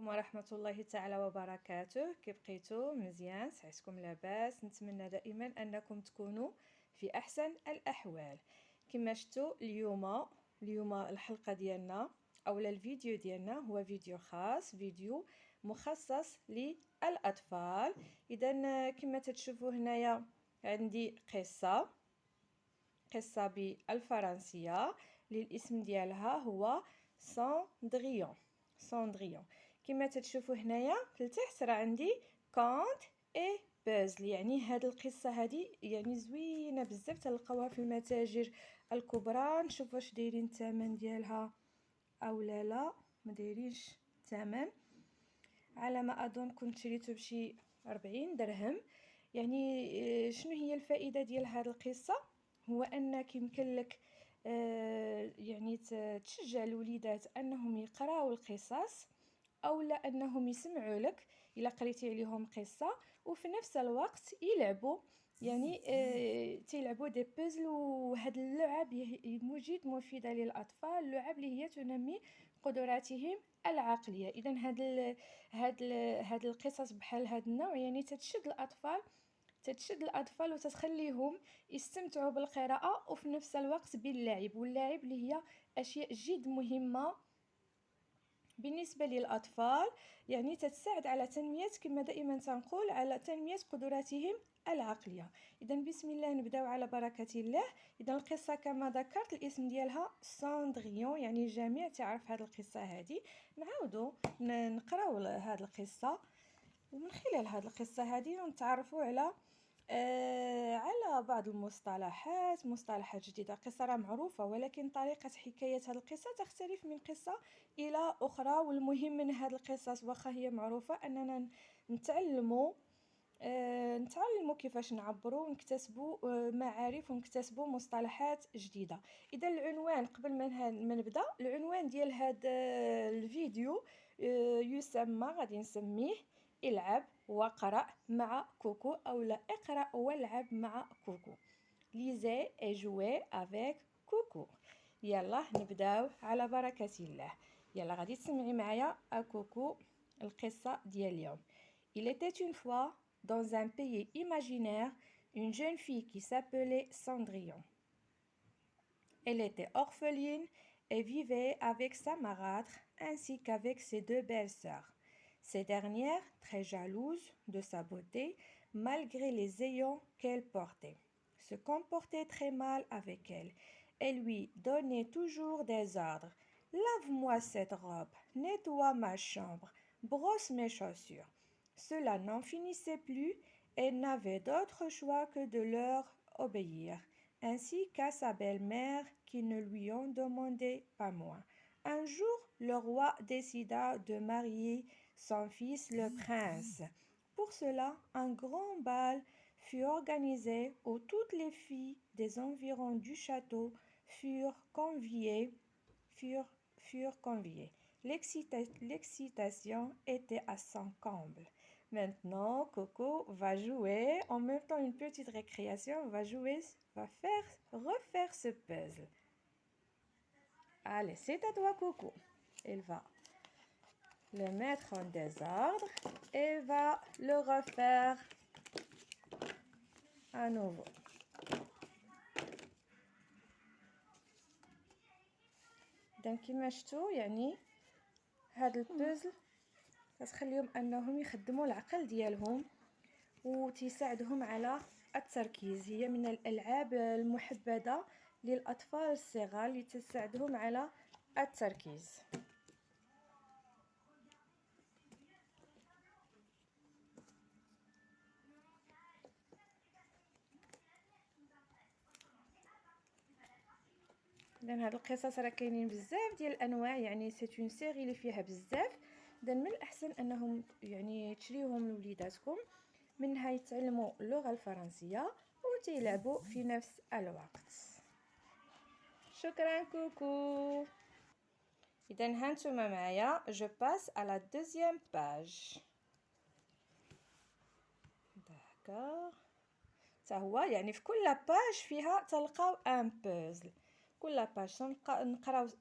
عليكم ورحمة الله تعالى وبركاته. كي بقيتو مزيان؟ صحتكم لاباس؟ نتمنى دائما أنكم تكونوا في أحسن الأحوال. كما شفتوا اليوم الحلقة ديالنا أولا الفيديو ديالنا هو فيديو خاص، فيديو مخصص للأطفال. إذا كما تشوفوا هنايا عندي قصة بالفرنسية للاسم ديالها هو ساندريون. كما تشوفوا هنايا في التحت راه عندي كونت اي بوزل، يعني هاد القصه هادي يعني زوينه بزاف، تلقاوها في المتاجر الكبرى. نشوف واش دايرين الثمن ديالها او لا ما دايرينش الثمن. على ما اظن كنت شريته بشي 40 درهم. يعني شنو هي الفائده ديال هاد القصه؟ هو انك يمكن لك يعني تشجع الوليدات انهم يقراو القصص او لا انهم يسمعوا لك الا قريتي عليهم قصه، وفي نفس الوقت يلعبوا، يعني تيلعبوا دي بوزل. وهاد اللعب جد مفيده للاطفال، اللعب اللي هي تنمي قدراتهم العقليه. اذا هاد القصص بحال هاد النوع يعني تتشد الأطفال وتتخليهم يستمتعوا بالقراءة وفي نفس الوقت باللعب، واللعب اللي هي أشياء جد مهمة بالنسبة للأطفال. يعني تتساعد على تنمية، كما دائما تنقول، على تنمية قدراتهم العقلية. إذا بسم الله نبداو على بركة الله. إذا القصة كما ذكرت الاسم ديالها ساندريون، يعني الجميع تعرف هذه القصة هذه. نعاودوا نقراو هذه القصة، ومن خلال هذه القصة هذه نتعرفوا على بعض مصطلحات جديدة. قصة راه معروفة، ولكن طريقة حكاية هذه القصة تختلف من قصة إلى أخرى. والمهم من هذه القصص واخا هي معروفة أننا نتعلموا كيفاش نعبروا ونكتسبوا معارف ونكتسبوا مصطلحات جديدة. إذا العنوان قبل ما نبدأ، العنوان ديال هذا الفيديو يسمى، غادي نسميه العب وقرأ مع كوكو، أو لا اقرأ والعب مع كوكو. lisez et jouez avec كوكو. يلا نبداو على بركة الله. يلا غادي تسمعي معايا كوكو القصة ديال اليوم. Il était une fois dans un pays imaginaire une jeune fille qui s'appelait Cendrillon. Elle était orpheline et vivait avec sa marâtre ainsi qu'avec ses deux belles sœurs. Ces dernières, très jalouses de sa beauté, malgré les ayants qu'elle portait, se comportaient très mal avec elle et lui donnaient toujours des ordres. Lave-moi cette robe, nettoie ma chambre, brosse mes chaussures. Cela n'en finissait plus et n'avait d'autre choix que de leur obéir, ainsi qu'à sa belle-mère qui ne lui en demandait pas moins. Un jour, le roi décida de marier son fils le prince. Pour cela, un grand bal fut organisé où toutes les filles des environs du château furent conviées. L'excitation était à son comble. Maintenant, Coco va jouer, en même temps une petite récréation, va refaire ce puzzle. Allez, c'est à toi, Coco. Elle va le mettre en désordre et va le refaire à nouveau. إذا كما شفتوا يعني هذا البوزل كتخليهم انهم يخدموا العقل ديالهم وتساعدهم على التركيز. هي من الالعاب المحببه للاطفال الصغار اللي تساعدهم على التركيز. اذا هاد القصص راه كاينين بزاف ديال الانواع، يعني سي اون سيري اللي فيها بزاف. اذا من الاحسن انهم يعني تشريوهم لوليداتكم، منها يتعلموا اللغه الفرنسيه وتيلعبوا في نفس الوقت. شكرا كوكو. اذا هانتوما معايا جو باس على لا دوزيام باج. داكوغ، حتى هو يعني في كل باج فيها تلقاو ان بوزل. كل باج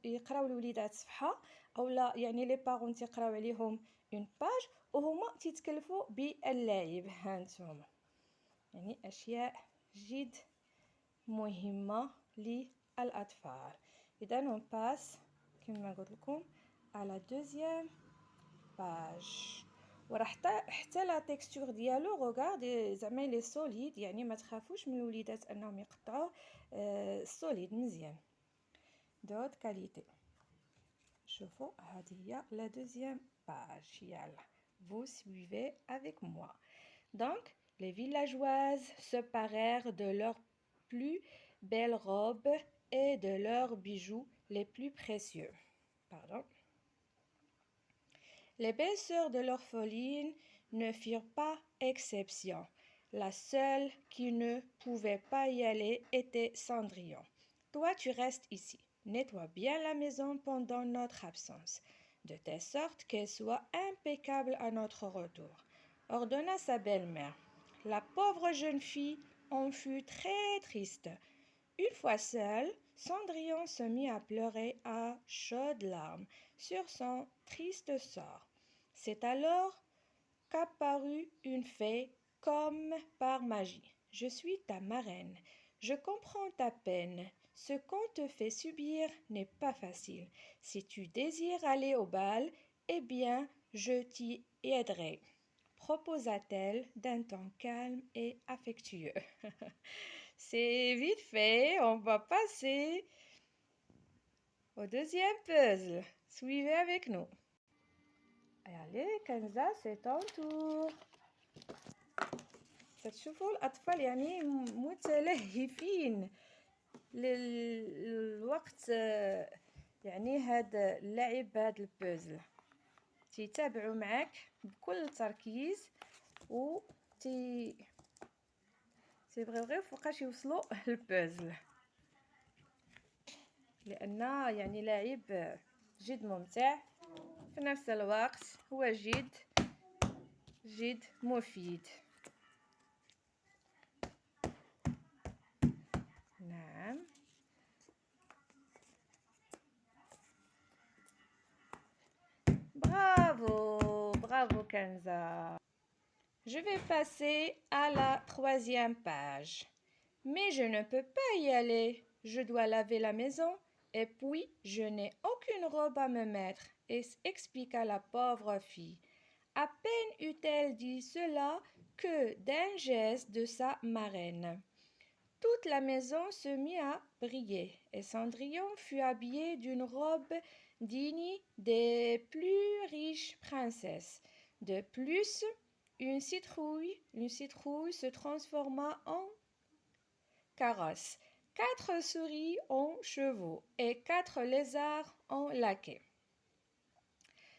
يقراو الوليدات صفحه، اولا يعني لي بارون تيقراو عليهم اون باج وهما تيتكلفوا باللعب. هانتوما يعني اشياء جد مهمه للاطفال. اذا اون باس كما قلت لكم على دوزيام باج. وراه حتى لا تيكستور ديالو غوغاردي زعما لي سوليد، يعني ما تخافوش من الوليدات انهم يقطعوه. سوليد مزيان دوت كاليتي. شوفوا هذه هي لا دوزيام باج. يلا vous suivez avec moi. Donc les villageoises se parèrent de leurs plus belles robes et de leurs bijoux les plus précieux. Pardon. Les belles sœurs de l'orpheline ne firent pas exception. La seule qui ne pouvait pas y aller était Cendrillon. Toi, tu restes ici. Nettoie bien la maison pendant notre absence, de telle sorte qu'elle soit impeccable à notre retour, ordonna sa belle-mère. La pauvre jeune fille en fut très triste. Une fois seule, Cendrillon se mit à pleurer à chaudes larmes sur son triste sort. C'est alors qu'apparut une fée comme par magie. Je suis ta marraine. Je comprends ta peine. Ce qu'on te fait subir n'est pas facile. Si tu désires aller au bal, eh bien, je t'y aiderai, proposa-t-elle d'un ton calme et affectueux. C'est vite fait, on va passer au deuxième puzzle. Suivez avec nous. Allez, Kenza, c'est ton tour. تشوفوا الأطفال يعني متلهفين للوقت، يعني هذا اللعب بهذا البوزل تيتابعوا معك بكل تركيز و تيبغيو فوقاش يوصلوا البوزل، لأن يعني لعب جد ممتع في نفس الوقت هو جد مفيد. نعم bravo Kenza. Je vais passer à la 3e page. Mais je ne peux pas y aller. Je dois laver la maison et puis je n'ai aucune robe à me mettre, expliqua la pauvre fille. À peine eut-elle dit cela que d'un geste de sa marraine, toute la maison se mit à briller et Cendrillon fut habillée d'une robe digne des plus riches princesses. De plus, une citrouille se transforma en carrosse, 4 souris en chevaux et 4 lézards en laquais.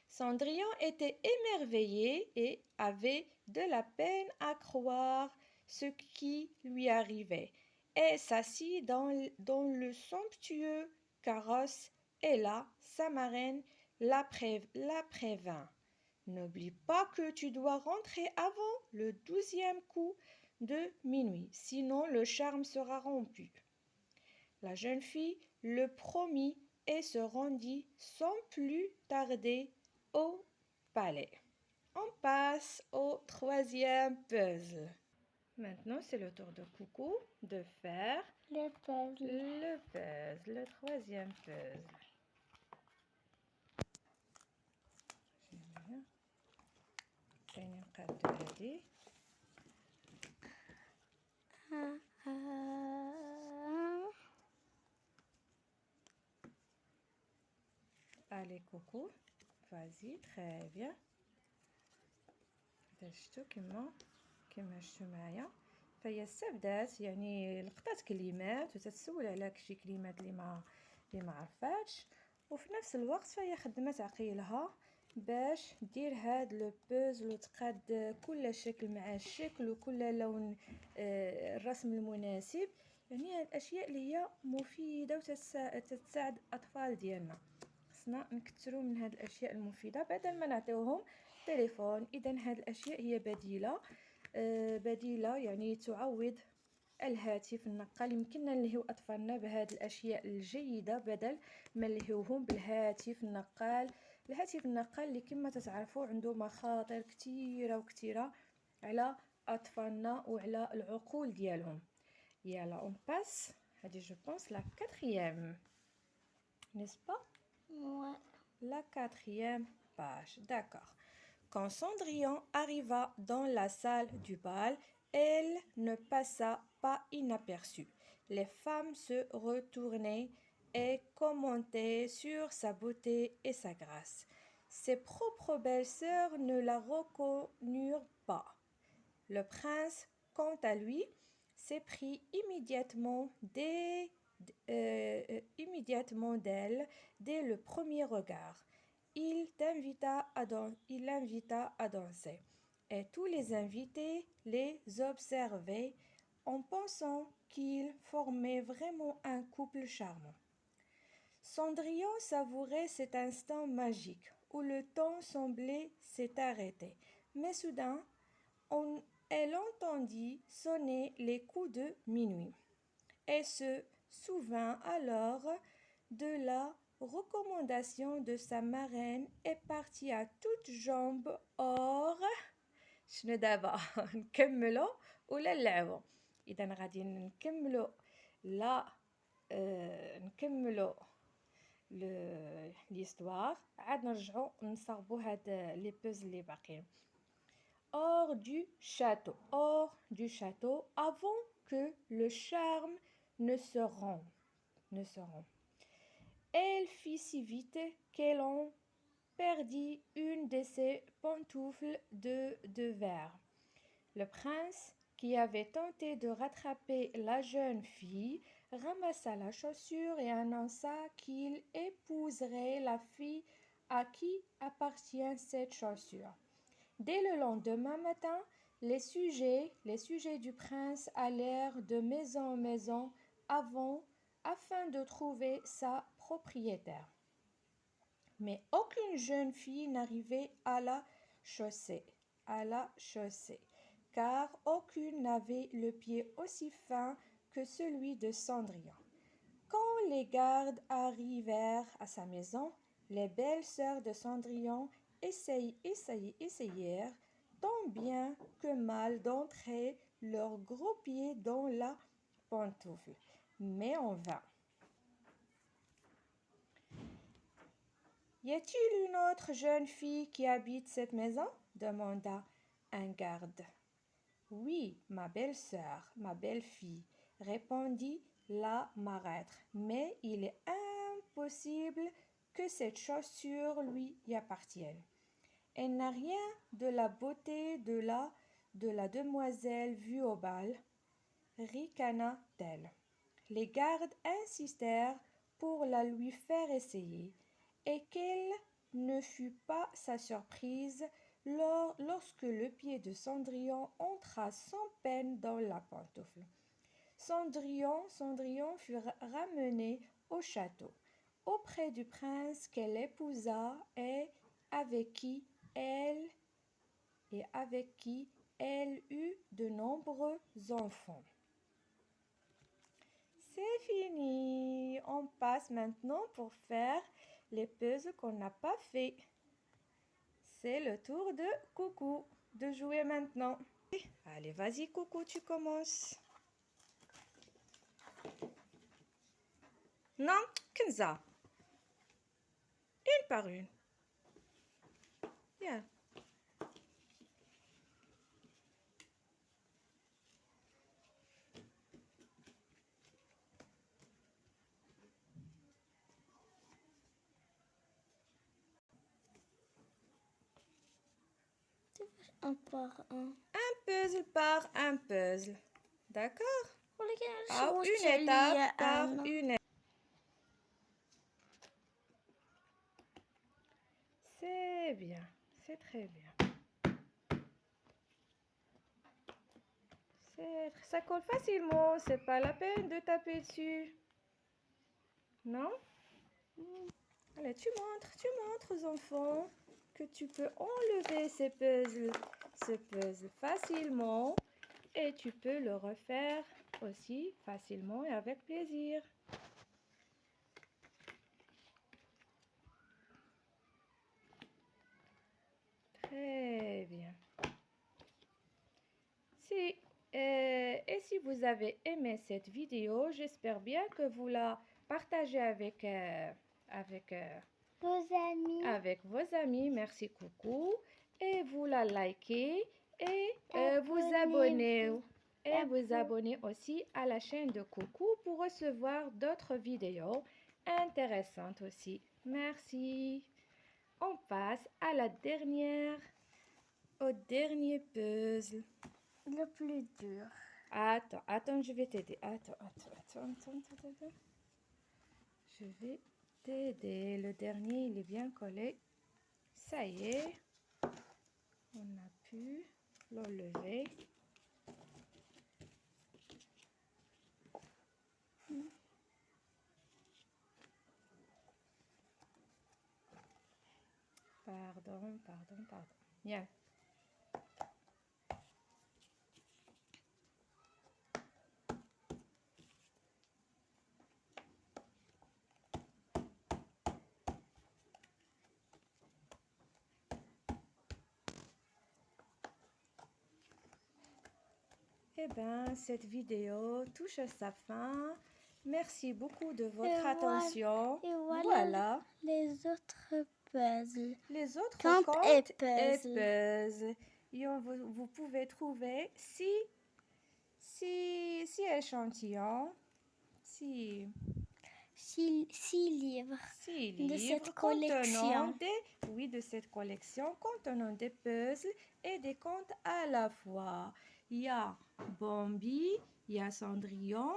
Cendrillon était émerveillé et avait de la peine à croire ce qui lui arrivait, et s'assit dans le somptueux carrosse, et là, sa marraine la prévint. N'oublie pas que tu dois rentrer avant le 12e coup de minuit, sinon le charme sera rompu. La jeune fille le promit et se rendit sans plus tarder au palais. On passe au 3e puzzle. Maintenant, c'est le tour de Coucou de faire le 3e puzzle. Allez, Coucou, vas-y, très bien. شفتوا كما شفتوا معايا، فهي استبدات يعني لقطات كلمات وتتسول على شي كلمات اللي ما عرفاتش، وفي نفس الوقت فهي خدمت عقيلها باش دير هاد لو بوزل وتقاد كل شكل مع الشكل وكل لون الرسم المناسب. يعني هاد الاشياء اللي هي مفيده وتتساعد الاطفال ديالنا، خصنا نكثروا من هاد الاشياء المفيده بدل ما نعطيوهم تليفون. اذا هاد الاشياء هي بديله يعني تعوض الهاتف النقال. يمكننا نلهيو اطفالنا بهاد الاشياء الجيده بدل ما نلهيوهم بالهاتف النقال الهاتف النقال اللي كما تتعرفوا عنده مخاطر كثيره وكثيره على اطفالنا وعلى العقول ديالهم. يلا اون باس. هذه جو بونس لا quatrième, n'est-ce pas? Ouais. La 4e page, d'accord. Quand Cendrillon arriva dans la salle du bal, elle ne passa pas inaperçue. Les femmes se retournaient et commentaient sur sa beauté et sa grâce. Ses propres belles-sœurs ne la reconnurent pas. Le prince, quant à lui, s'éprit immédiatement d'elle dès le premier regard. Il l'invita à danser, et tous les invités les observaient en pensant qu'ils formaient vraiment un couple charmant. Cendrillon savourait cet instant magique où le temps semblait s'être arrêté, mais soudain, elle entendit sonner les coups de minuit et se souvint alors de la recommandation de sa marraine et partit à toutes jambes hors. شنو دابا نكملو ولا نلعبو؟ اذا غادي نكملو لا نكملو ليستوار عاد نرجعو نصاوبو هاد لي بوز اللي باقيين. hors du château, avant que le charme ne se rompt. Elle fit si vite qu'elle en perdit une de ses pantoufles de verre. Le prince, qui avait tenté de rattraper la jeune fille, ramassa la chaussure et annonça qu'il épouserait la fille à qui appartient cette chaussure. Dès le lendemain matin, les sujets du prince allèrent de maison en maison afin de trouver sa propriétaire. Mais aucune jeune fille n'arrivait à la chaussée, car aucune n'avait le pied aussi fin que celui de Cendrillon. Quand les gardes arrivèrent à sa maison, les belles sœurs de Cendrillon essayèrent tant bien que mal d'entrer leurs gros pieds dans la pantoufle, mais en vain. Y a-t-il une autre jeune fille qui habite cette maison? Demanda un garde. Oui, ma belle-sœur, ma belle-fille, répondit la marâtre, mais il est impossible que cette chaussure lui y appartienne. Elle n'a rien de la beauté de la demoiselle vue au bal, ricana-t-elle. Les gardes insistèrent pour la lui faire essayer, et quelle ne fut pas sa surprise lorsque le pied de Cendrillon entra sans peine dans la pantoufle. Cendrillon fut ramenée au château, auprès du prince qu'elle épousa et avec qui elle eut de nombreux enfants. C'est fini. On passe maintenant pour faire les puzzles qu'on n'a pas fait. C'est le tour de Coucou de jouer maintenant. Allez, vas-y Coucou, tu commences. Non, Kenza. Une par une. Bien. Un par un. Un puzzle par un puzzle. D'accord? Par une étape par une étape. C'est bien, c'est très bien. Ça colle facilement, c'est pas la peine de taper dessus. Non? Allez, tu montres aux enfants que tu peux enlever ce puzzle facilement et tu peux le refaire aussi facilement et avec plaisir. Très bien. Et si vous avez aimé cette vidéo, j'espère bien que vous la partagez Vos amis. avec vos amis. Merci, coucou. Et vous la likez et vous abonnez. Abonnez-vous. Et vous abonnez aussi à la chaîne de Coucou pour recevoir d'autres vidéos intéressantes aussi. Merci. On passe à au dernier puzzle. Le plus dur. Attends, je vais t'aider. Attends. Je vais t'aider. Le dernier, il est bien collé. Ça y est. On a pu l'enlever. Pardon. Bien. Eh bien, cette vidéo touche à sa fin. Merci beaucoup de votre attention. Et voilà les autres puzzles. Les autres Contes contes et et puzzles. puzzles. Et vous pouvez trouver six échantillons, six livres livres cette collection. de cette collection contenant des puzzles et des contes à la fois. Il y a Bambi, il y a Cendrillon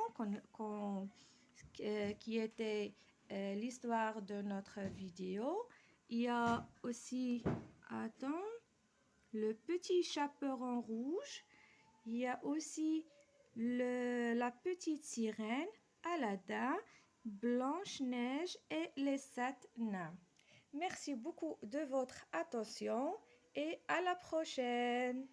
qui était l'histoire de notre vidéo. Il y a aussi, le petit chaperon rouge. Il y a aussi la petite sirène, Aladdin, Blanche-Neige et les 7 nains. Merci beaucoup de votre attention et à la prochaine.